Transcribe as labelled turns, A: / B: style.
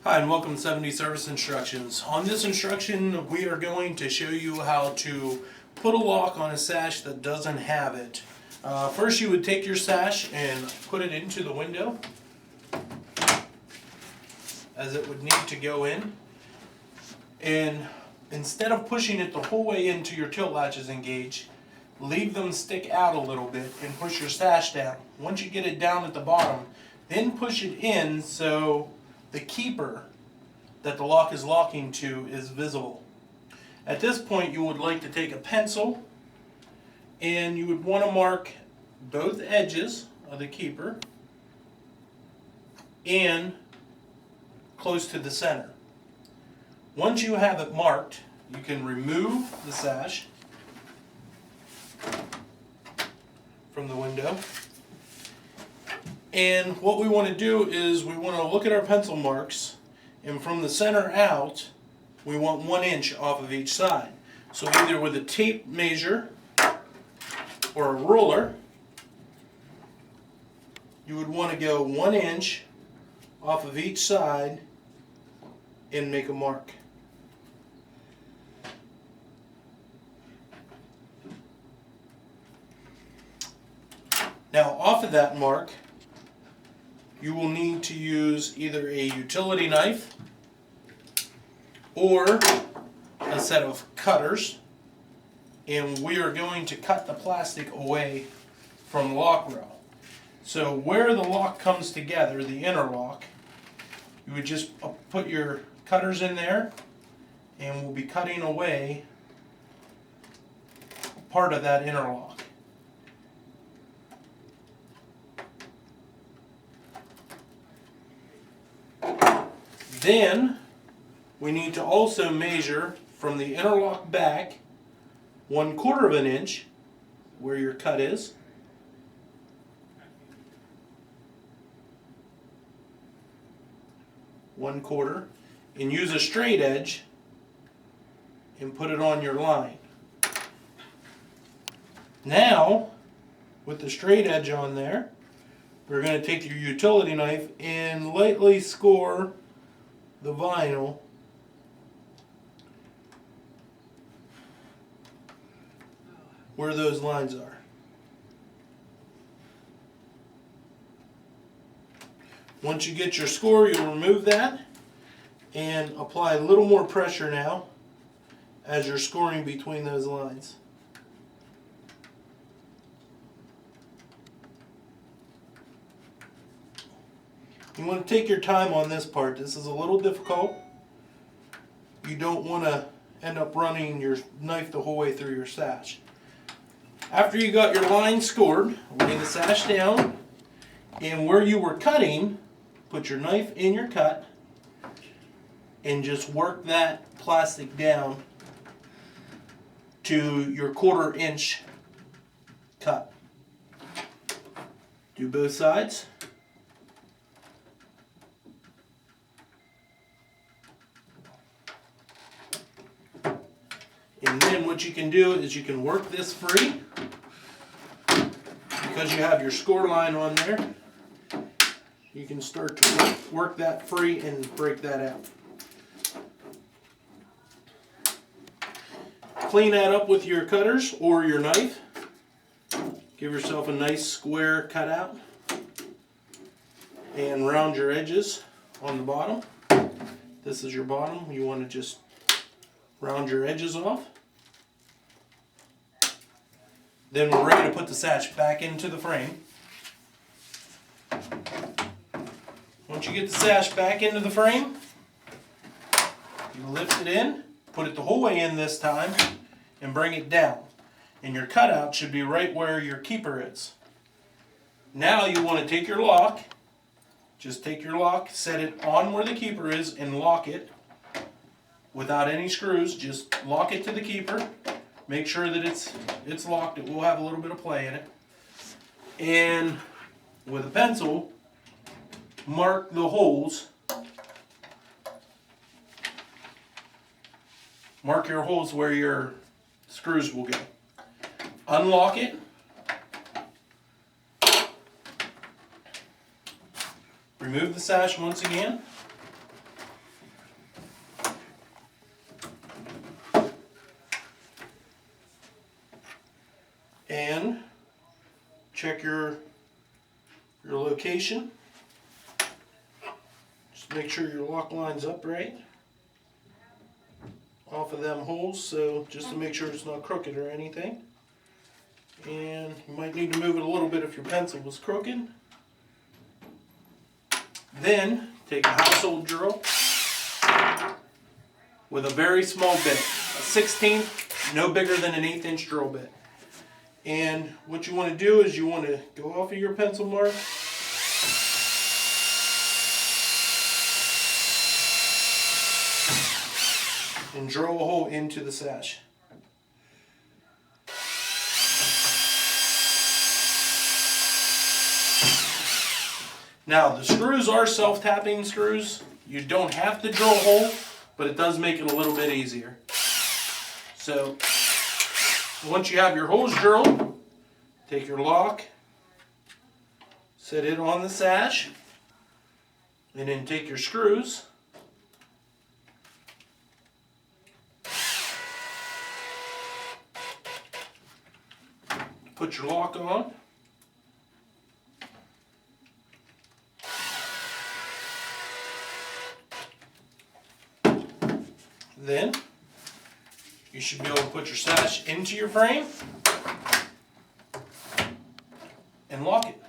A: Hi and welcome to 70 Service Instructions. On this instruction we are going to show you how to put a lock on a sash that doesn't have it. First you would take your sash and put it into the window as it would need to go in, and instead of pushing it the whole way into your tilt latches engaged, leave them stick out a little bit and push your sash down. Once you get it down at the bottom, then push it in so the keeper that the lock is locking to is visible. At this point you would like to take a pencil and you would want to mark both edges of the keeper and close to the center. Once you have it marked, you can remove the sash from the window. And what we want to do is we want to look at our pencil marks, and from the center out we want 1 inch off of each side. So either with a tape measure or a ruler, you would want to go 1 inch off of each side and make a mark. Now off of that mark you will need to use either a utility knife or a set of cutters, and we are going to cut the plastic away from the lock rail. So where the lock comes together, the interlock, you would just put your cutters in there and we'll be cutting away part of that interlock. Then we need to also measure from the interlock back 1/4 of an inch where your cut is, and use a straight edge and put it on your line. Now with the straight edge on there, we're going to take your utility knife and lightly score the vinyl where those lines are. Once you get your score, you'll remove that and apply a little more pressure now as you're scoring between those lines. You want to take your time on this part. This is a little difficult. You don't want to end up running your knife the whole way through your sash. After you got your line scored, lay the sash down, and where you were cutting, put your knife in your cut and just work that plastic down to your 1/4 inch cut. Do both sides. And then what you can do is you can work this free because you have your score line on there. You can start to work that free and break that out. Clean that up with your cutters or your knife. Give yourself a nice square cutout and round your edges on the bottom. This is your bottom. You want to just round your edges off. Then we're ready to put the sash back into the frame. Once you get the sash back into the frame, you lift it in, put it the whole way in this time, and bring it down. And your cutout should be right where your keeper is. Now you want to take your lock, just take your lock, set it on where the keeper is, and lock it without any screws. Just lock it to the keeper. Make sure that it's locked. It will have a little bit of play in it. And with a pencil, mark the holes. Mark your holes where your screws will go. Unlock it. Remove the sash once again. and check your location. Just make sure your lock line's upright off of them holes, so just to make sure it's not crooked or anything. And you might need to move it a little bit if your pencil was crooked. Then take a household drill with a very small bit, a 1/16, no bigger than an 1/8 inch drill bit. And what you want to do is you want to go off of your pencil mark and drill a hole into the sash. Now the screws are self-tapping screws. You don't have to drill a hole, but it does make it a little bit easier. So once you have your holes drilled, take your lock, set it on the sash, and then take your screws, put your lock on, then you should be able to put your sash into your frame and lock it.